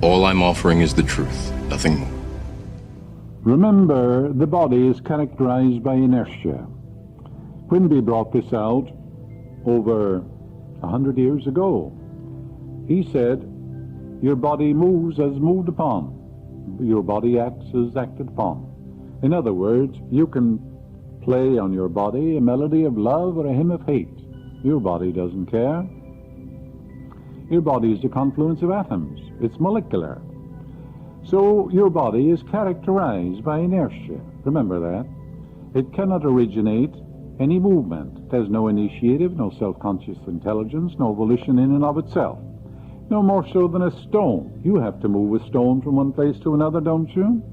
All I'm offering is the truth, nothing more. Remember, the body is characterized by inertia. Quimby brought this out over 100 years ago. He said, your body moves as moved upon. Your body acts as acted upon. In other words, you can play on your body a melody of love or a hymn of hate. Your body doesn't care. Your body is a confluence of atoms. It's molecular. So your body is characterized by inertia. Remember that. It cannot originate any movement. It has no initiative, no self-conscious intelligence, no volition in and of itself. No more so than a stone. You have to move a stone from one place to another, don't you?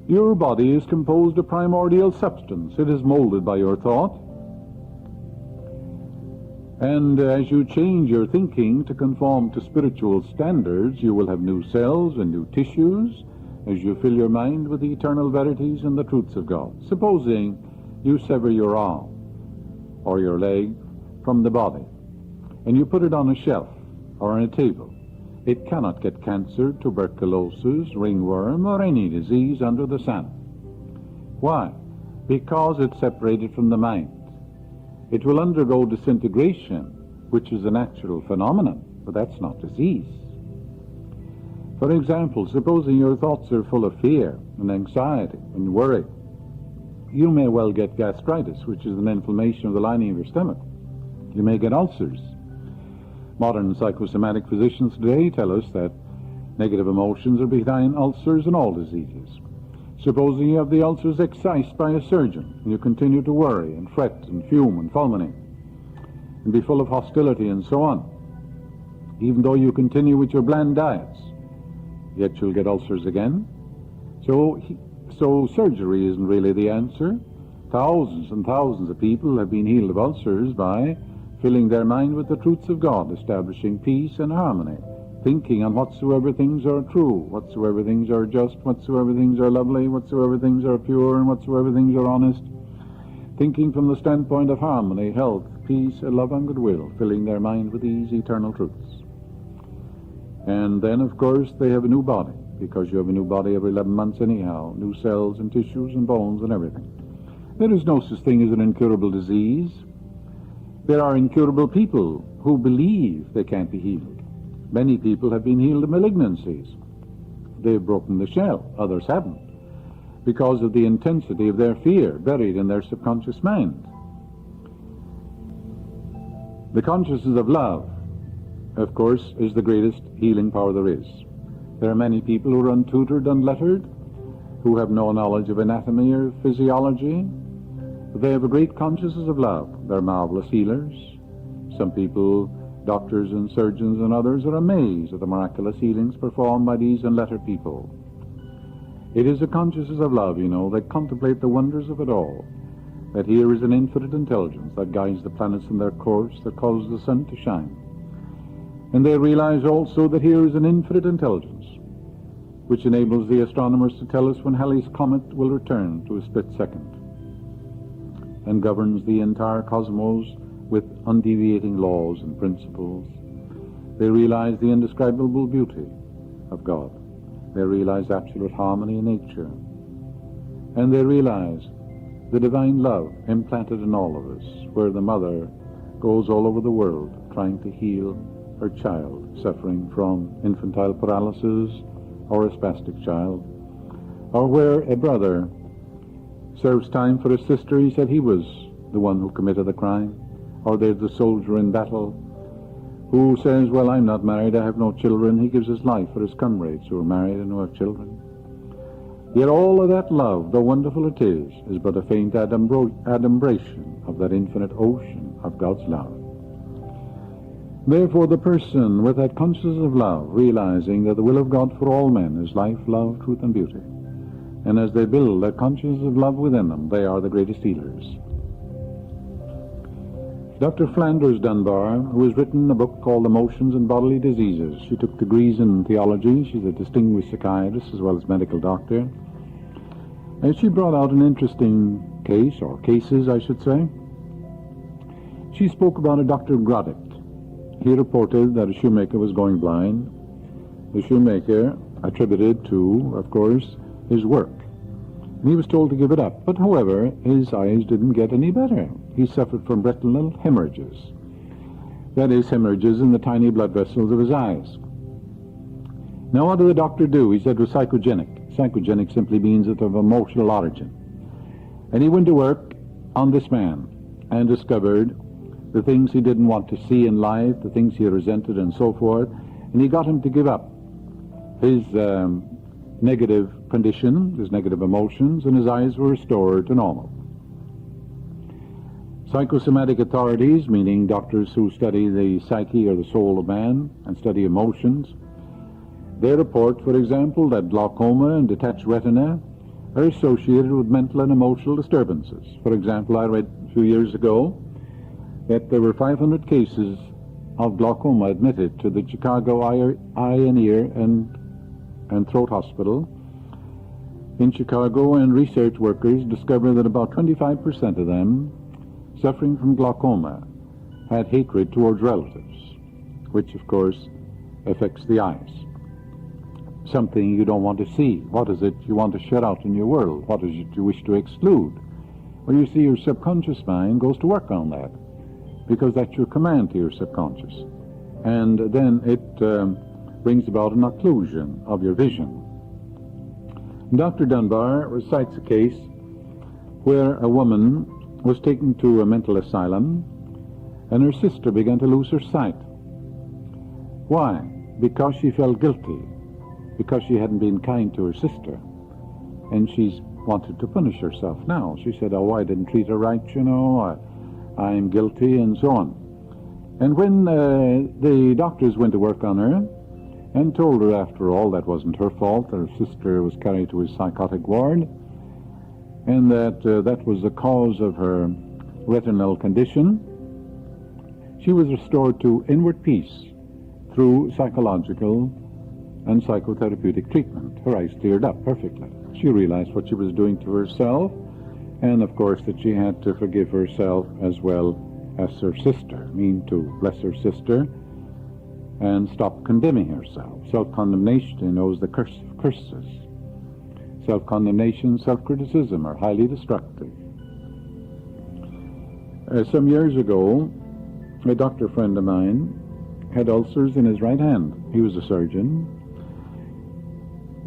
Your body is composed of primordial substance. It is molded by your thought. And as you change your thinking to conform to spiritual standards, you will have new cells and new tissues as you fill your mind with the eternal verities and the truths of God. Supposing you sever your arm or your leg from the body and you put it on a shelf or on a table, it cannot get cancer, tuberculosis, ringworm, or any disease under the sun. Why? Because it's separated from the mind. It will undergo disintegration, which is a natural phenomenon, but that's not disease. For example, supposing your thoughts are full of fear and anxiety and worry, you may well get gastritis, which is an inflammation of the lining of your stomach. You may get ulcers. Modern psychosomatic physicians today tell us that negative emotions are behind ulcers and all diseases. Supposing you have the ulcers excised by a surgeon, and you continue to worry and fret and fume and fulminate and be full of hostility and so on, even though you continue with your bland diets, yet you'll get ulcers again. So surgery isn't really the answer. Thousands and thousands of people have been healed of ulcers by filling their mind with the truths of God, establishing peace and harmony, thinking on whatsoever things are true, whatsoever things are just, whatsoever things are lovely, whatsoever things are pure, and whatsoever things are honest, thinking from the standpoint of harmony, health, peace, love, and goodwill, filling their mind with these eternal truths. And then, of course, they have a new body, because you have a new body every 11 months anyhow, new cells and tissues and bones and everything. There is no such thing as an incurable disease. There are incurable people who believe they can't be healed. Many people have been healed of malignancies. They've broken the shell. Others haven't, because of the intensity of their fear buried in their subconscious mind. The consciousness of love, of course, is the greatest healing power there is. There are many people who are untutored, unlettered, who have no knowledge of anatomy or physiology. But they have a great consciousness of love. They're marvelous healers. Some people, doctors and surgeons and others, are amazed at the miraculous healings performed by these unlettered people. It is a consciousness of love, you know, that contemplate the wonders of it all, that here is an infinite intelligence that guides the planets in their course, that causes the sun to shine. And they realize also that here is an infinite intelligence which enables the astronomers to tell us when Halley's comet will return to a split second, and governs the entire cosmos with undeviating laws and principles. They realize the indescribable beauty of God. They realize absolute harmony in nature. And they realize the divine love implanted in all of us, where the mother goes all over the world trying to heal her child suffering from infantile paralysis, or a spastic child, or where a brother serves time for his sister. He said he was the one who committed the crime. Or there's the soldier in battle who says, well, I'm not married, I have no children. He gives his life for his comrades who are married and who have children. Yet all of that love, though wonderful it is but a faint adumbration of that infinite ocean of God's love. Therefore, the person with that consciousness of love, realizing that the will of God for all men is life, love, truth, and beauty, and as they build that consciousness of love within them, they are the greatest healers. Dr. Flanders Dunbar, who has written a book called Emotions and Bodily Diseases. She took degrees in theology. She's a distinguished psychiatrist as well as medical doctor. And she brought out an interesting case, or cases, I should say. She spoke about a Dr. Groddick. He reported that a shoemaker was going blind, the shoemaker, attributed to, of course, his work. And he was told to give it up. But, however, his eyes didn't get any better. He suffered from retinal hemorrhages. That is, hemorrhages in the tiny blood vessels of his eyes. Now, what did the doctor do? He said it was psychogenic. Psychogenic simply means it's of emotional origin. And he went to work on this man and discovered the things he didn't want to see in life, the things he resented and so forth, and he got him to give up his negative condition, his negative emotions, and his eyes were restored to normal. Psychosomatic authorities, meaning doctors who study the psyche or the soul of man and study emotions, they report, for example, that glaucoma and detached retina are associated with mental and emotional disturbances. For example, I read a few years ago that there were 500 cases of glaucoma admitted to the Chicago Eye and Ear and Throat Hospital in Chicago, and research workers discovered that about 25% of them suffering from glaucoma had hatred towards relatives, which of course affects the eyes. Something you don't want to see. What is it you want to shut out in your world? What is it you wish to exclude? Well, you see, your subconscious mind goes to work on that, because that's your command to your subconscious. And then it brings about an occlusion of your vision. Dr. Dunbar recites a case where a woman was taken to a mental asylum and her sister began to lose her sight. Why? Because she felt guilty, because she hadn't been kind to her sister, and she wanted to punish herself now. She said, oh, I didn't treat her right, you know, I'm guilty, and so on. And when the doctors went to work on her and told her, after all, that wasn't her fault, her sister was carried to a psychotic ward, and that that was the cause of her retinal condition, she was restored to inward peace through psychological and psychotherapeutic treatment. Her eyes cleared up perfectly. She realized what she was doing to herself, and of course that she had to forgive herself as well as her sister, mean to bless her sister and stop condemning herself. Self-condemnation knows the curse of curses. Self-condemnation, self-criticism are highly destructive. Some years ago, a doctor friend of mine had ulcers in his right hand. He was a surgeon.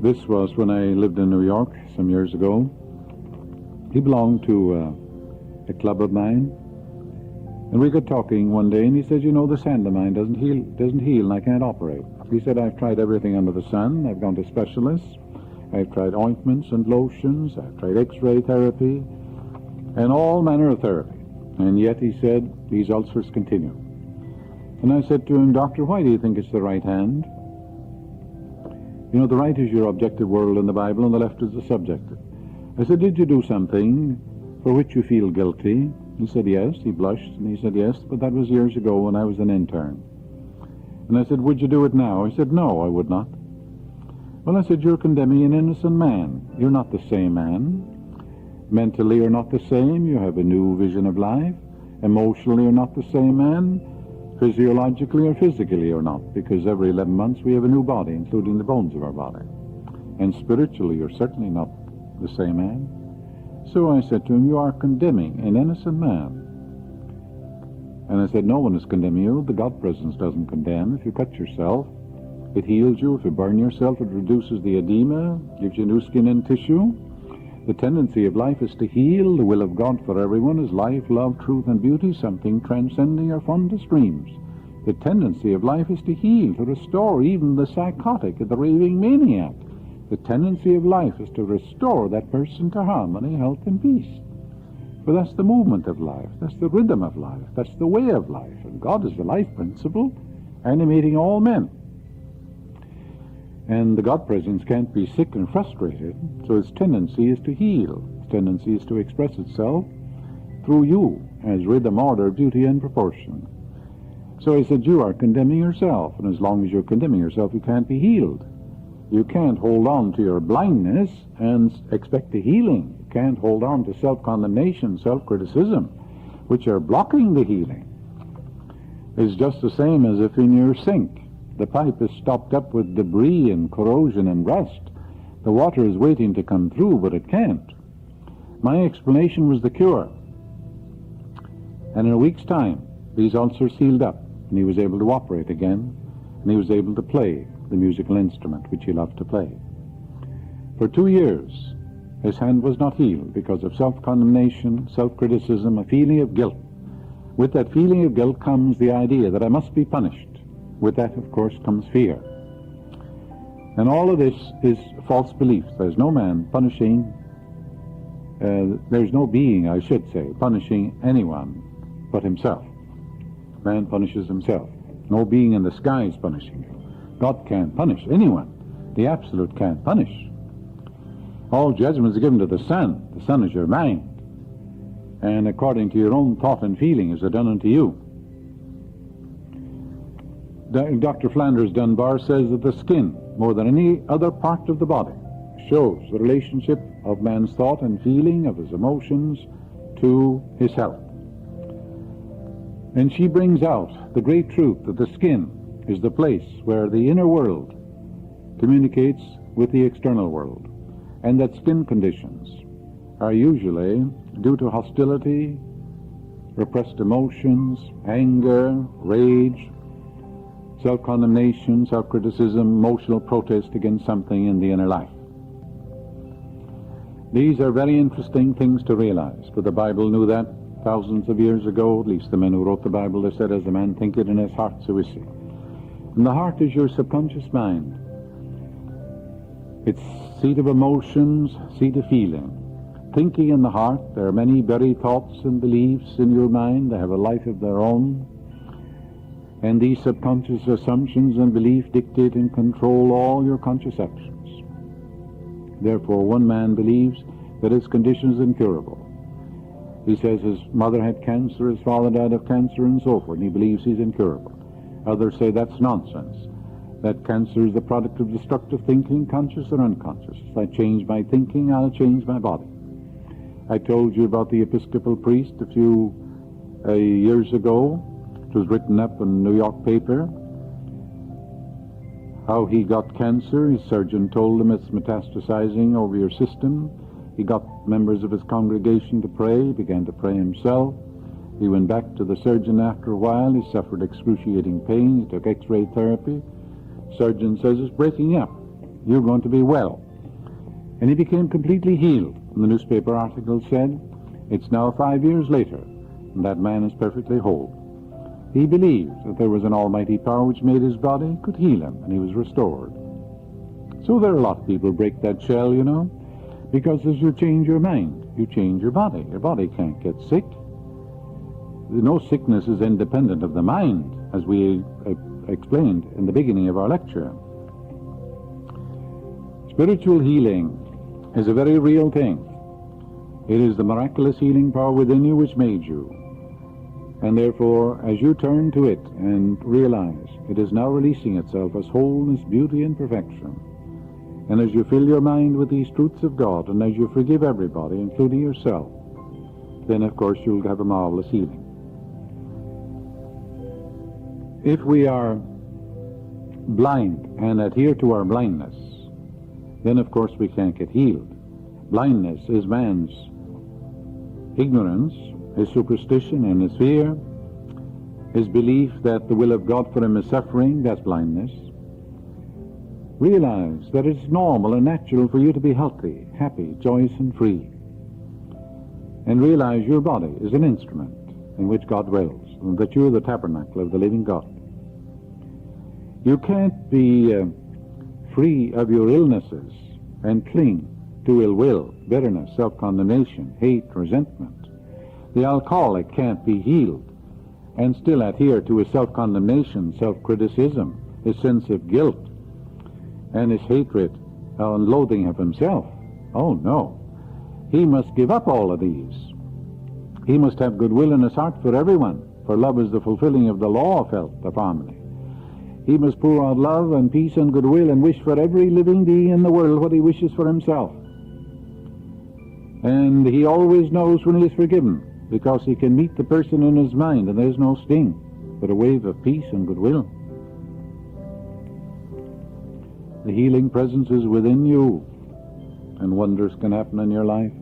This was when I lived in New York some years ago. He belonged to a club of mine, and we got talking one day, and he said, you know, this hand of mine doesn't heal, and I can't operate. He said, I've tried everything under the sun. I've gone to specialists. I've tried ointments and lotions. I've tried x-ray therapy and all manner of therapy. And yet, he said, these ulcers continue. And I said to him, Doctor, why do you think it's the right hand? You know, the right is your objective world in the Bible, and the left is the subjective. I said, did you do something for which you feel guilty? He said, yes. He blushed, and he said, yes, but that was years ago when I was an intern. And I said, would you do it now? He said, no, I would not. Well, I said, you're condemning an innocent man. You're not the same man. Mentally, you're not the same. You have a new vision of life. Emotionally, you're not the same man. Physiologically or physically, you're not, because every 11 months we have a new body, including the bones of our body. And spiritually, you're certainly not the same man. So I said to him, you are condemning an innocent man. And I said, no one is condemning you. The God presence doesn't condemn. If you cut yourself, it heals you. If you burn yourself, it reduces the edema, gives you new skin and tissue. The tendency of life is to heal. The will of God for everyone is life, love, truth, and beauty, something transcending your fondest dreams. The tendency of life is to heal, to restore even the psychotic, the raving maniac. The tendency of life is to restore that person to harmony, health, and peace. For that's the movement of life. That's the rhythm of life. That's the way of life. And God is the life principle, animating all men. And the God presence can't be sick and frustrated, so its tendency is to heal. Its tendency is to express itself through you as rhythm, order, beauty, and proportion. So he said, you are condemning yourself, and as long as you're condemning yourself, you can't be healed. You can't hold on to your blindness and expect a healing. You can't hold on to self-condemnation, self-criticism, which are blocking the healing. It's just the same as if in your sink The pipe is stopped up with debris and corrosion and rust. The water is waiting to come through, but it can't. My explanation was the cure. And in a week's time, these ulcers healed up, and he was able to operate again, and he was able to play the musical instrument which he loved to play. For 2 years, his hand was not healed because of self-condemnation, self-criticism, a feeling of guilt. With that feeling of guilt comes the idea that I must be punished. With that, of course, comes fear. And all of this is false belief. There's no man punishing, there's no being, I should say, punishing anyone but himself. Man punishes himself. No being in the sky is punishing you. God can't punish anyone. The Absolute can't punish. All judgment is given to the Son. The Son is your mind. And according to your own thought and feeling is it done unto you. Dr. Flanders Dunbar says that the skin, more than any other part of the body, shows the relationship of man's thought and feeling, of his emotions, to his health. And she brings out the great truth that the skin is the place where the inner world communicates with the external world, and that skin conditions are usually due to hostility, repressed emotions, anger, rage, self-condemnation, self-criticism, emotional protest against something in the inner life. These are very interesting things to realize, but the Bible knew that thousands of years ago. At least the men who wrote the Bible, they said, as a man thinketh in his heart, so is he. And the heart is your subconscious mind. It's seat of emotions, seat of feeling. Thinking in the heart, there are many buried thoughts and beliefs in your mind. They have a life of their own. And these subconscious assumptions and beliefs dictate and control all your conscious actions. Therefore, one man believes that his condition is incurable. He says his mother had cancer, his father died of cancer, and so forth, and he believes he's incurable. Others say that's nonsense, that cancer is the product of destructive thinking, conscious or unconscious. If I change my thinking, I'll change my body. I told you about the Episcopal priest a few years ago. It was written up in a New York paper, how he got cancer. His surgeon told him it's metastasizing over your system. He got members of his congregation to pray. He began to pray himself. He went back to the surgeon after a while. He suffered excruciating pain. He took x-ray therapy. Surgeon says, it's breaking up. You're going to be well. And he became completely healed. And the newspaper article said, it's now 5 years later, and that man is perfectly whole. He believed that there was an almighty power which made his body, could heal him, and he was restored. So there are a lot of people break that shell, you know, because as you change your mind, you change your body. Your body can't get sick. No sickness is independent of the mind, as we explained in the beginning of our lecture. Spiritual healing is a very real thing. It is the miraculous healing power within you which made you. And therefore, as you turn to it and realize it is now releasing itself as wholeness, beauty, and perfection, and as you fill your mind with these truths of God, and as you forgive everybody, including yourself, then of course you'll have a marvelous healing. If we are blind and adhere to our blindness, then of course we can't get healed. Blindness is man's ignorance, his superstition and his fear, his belief that the will of God for him is suffering. That's blindness. Realize that it's normal and natural for you to be healthy, happy, joyous, and free. And realize your body is an instrument in which God dwells, and that you're the tabernacle of the living God. You can't be free of your illnesses and cling to ill will, bitterness, self-condemnation, hate, resentment. The alcoholic can't be healed and still adhere to his self-condemnation, self-criticism, his sense of guilt, and his hatred and loathing of himself. Oh no. He must give up all of these. He must have goodwill in his heart for everyone, for love is the fulfilling of the law of health, of harmony. He must pour out love and peace and goodwill and wish for every living being in the world what he wishes for himself. And he always knows when he is forgiven, because he can meet the person in his mind, and there's no sting, but a wave of peace and goodwill. The healing presence is within you, and wonders can happen in your life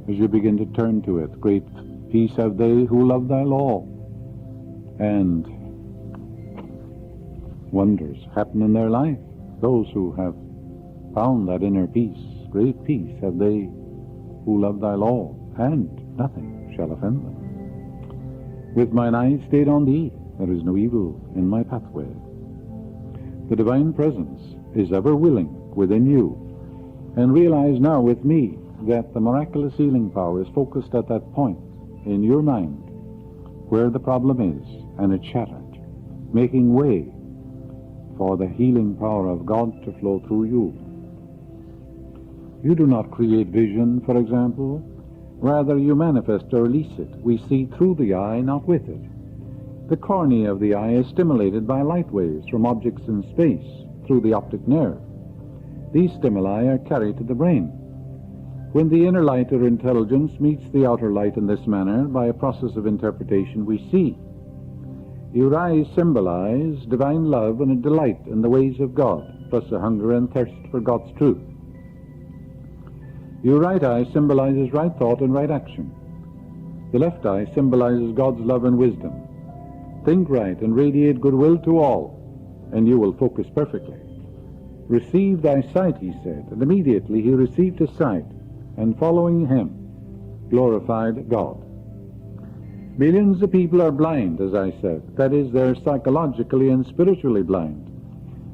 as you begin to turn to it. Great peace have they who love thy law, and wonders happen in their life. Those who have found that inner peace, great peace have they who love thy law, and nothing shall offend them. With mine eyes stayed on thee, there is no evil in my pathway. The divine presence is ever willing within you. And realize now with me that the miraculous healing power is focused at that point in your mind where the problem is, and it's shattered, making way for the healing power of God to flow through you. You do not create vision, for example. Rather, you manifest or release it. We see through the eye, not with it. The cornea of the eye is stimulated by light waves from objects in space through the optic nerve. These stimuli are carried to the brain. When the inner light or intelligence meets the outer light in this manner, by a process of interpretation, we see. Your eyes symbolize divine love and a delight in the ways of God, plus a hunger and thirst for God's truth. Your right eye symbolizes right thought and right action. The left eye symbolizes God's love and wisdom. Think right and radiate goodwill to all, and you will focus perfectly. Receive thy sight, he said, and immediately he received his sight, and following him, glorified God. Millions of people are blind, as I said. That is, they're psychologically and spiritually blind,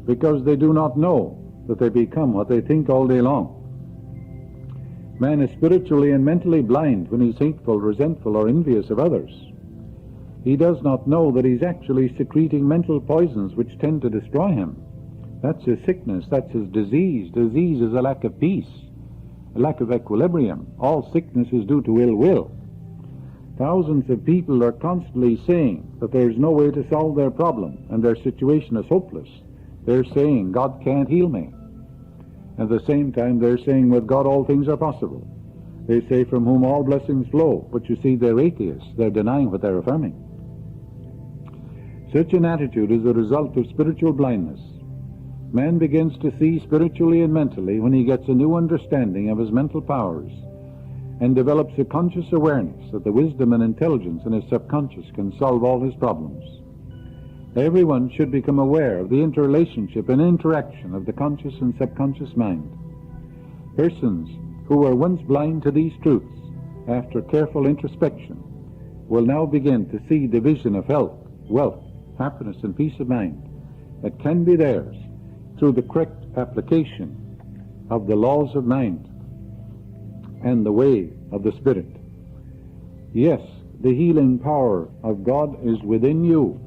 because they do not know that they become what they think all day long. Man is spiritually and mentally blind when he's hateful, resentful, or envious of others. He does not know that he's actually secreting mental poisons which tend to destroy him. That's his sickness, that's his disease. Disease is a lack of peace, a lack of equilibrium. All sickness is due to ill will. Thousands of people are constantly saying that there is no way to solve their problem and their situation is hopeless. They're saying, God can't heal me. At the same time, they're saying, with God all things are possible. They say, from whom all blessings flow. But you see, they're atheists. They're denying what they're affirming. Such an attitude is a result of spiritual blindness. Man begins to see spiritually and mentally when he gets a new understanding of his mental powers and develops a conscious awareness that the wisdom and intelligence in his subconscious can solve all his problems. Everyone should become aware of the interrelationship and interaction of the conscious and subconscious mind. Persons who were once blind to these truths, after careful introspection, will now begin to see the vision of health, wealth, happiness, and peace of mind that can be theirs through the correct application of the laws of mind and the way of the Spirit. Yes, the healing power of God is within you,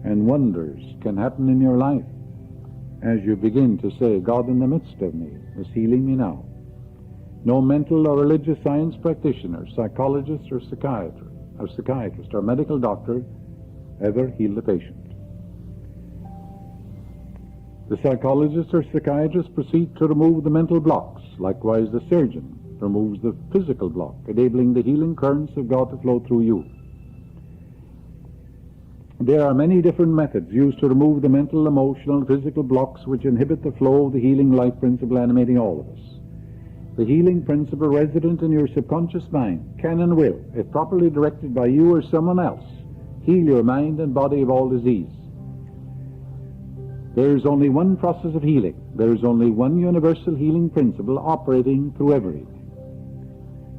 and wonders can happen in your life as you begin to say, God in the midst of me is healing me now. No mental or religious science practitioner, psychologist or psychiatrist or medical doctor ever healed a patient. The psychologist or psychiatrist proceeds to remove the mental blocks. Likewise, the surgeon removes the physical block, enabling the healing currents of God to flow through you. There are many different methods used to remove the mental, emotional, and physical blocks which inhibit the flow of the healing life principle animating all of us. The healing principle resident in your subconscious mind can and will, if properly directed by you or someone else, heal your mind and body of all disease. There is only one process of healing. There is only one universal healing principle operating through everything.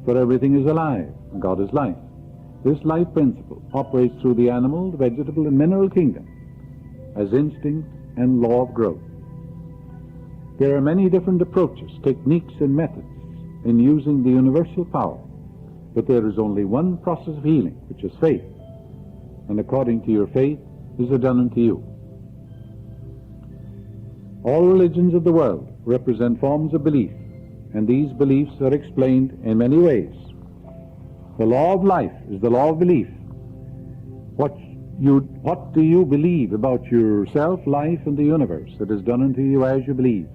For everything is alive, and God is life. This life principle operates through the animal, the vegetable, and mineral kingdom as instinct and law of growth. There are many different approaches, techniques, and methods in using the universal power, but there is only one process of healing, which is faith, and according to your faith is it done unto you. All religions of the world represent forms of belief, and these beliefs are explained in many ways. The law of life is the law of belief. What do you believe about yourself, life, and the universe that is done unto you as you believe?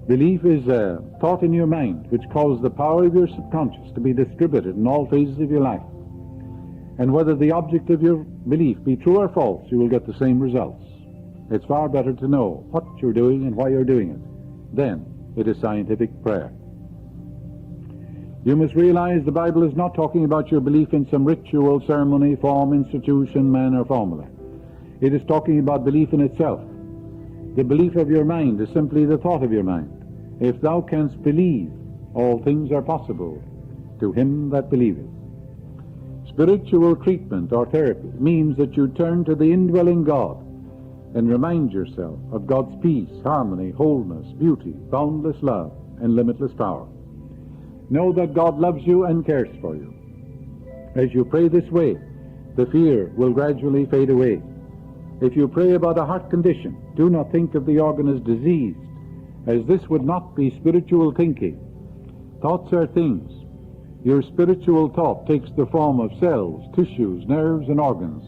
Belief is a thought in your mind which causes the power of your subconscious to be distributed in all phases of your life. And whether the object of your belief be true or false, you will get the same results. It's far better to know what you're doing and why you're doing it. Then it is scientific prayer. You must realize the Bible is not talking about your belief in some ritual, ceremony, form, institution, man, or formula. It is talking about belief in itself. The belief of your mind is simply the thought of your mind. If thou canst believe, all things are possible to him that believeth. Spiritual treatment or therapy means that you turn to the indwelling God and remind yourself of God's peace, harmony, wholeness, beauty, boundless love, and limitless power. Know that God loves you and cares for you. As you pray this way, the fear will gradually fade away. If you pray about a heart condition, do not think of the organ as diseased, as this would not be spiritual thinking. Thoughts are things. Your spiritual thought takes the form of cells, tissues, nerves, and organs.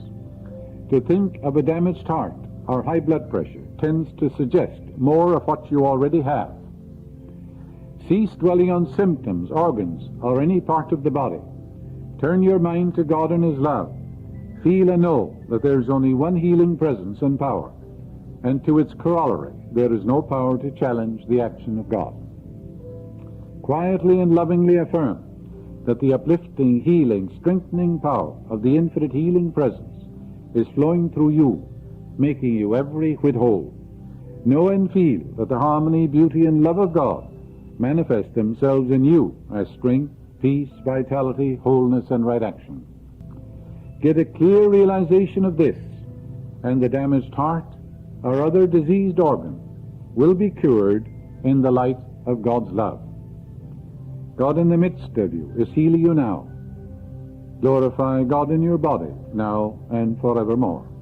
To think of a damaged heart or high blood pressure tends to suggest more of what you already have. Cease dwelling on symptoms, organs, or any part of the body. Turn your mind to God and His love. Feel and know that there is only one healing presence and power, and to its corollary, there is no power to challenge the action of God. Quietly and lovingly affirm that the uplifting, healing, strengthening power of the infinite healing presence is flowing through you, making you every whit whole. Know and feel that the harmony, beauty, and love of God manifest themselves in you as strength, peace, vitality, wholeness, and right action. Get a clear realization of this, and the damaged heart or other diseased organ will be cured in the light of God's love. God in the midst of you is healing you now. Glorify God in your body, now and forevermore.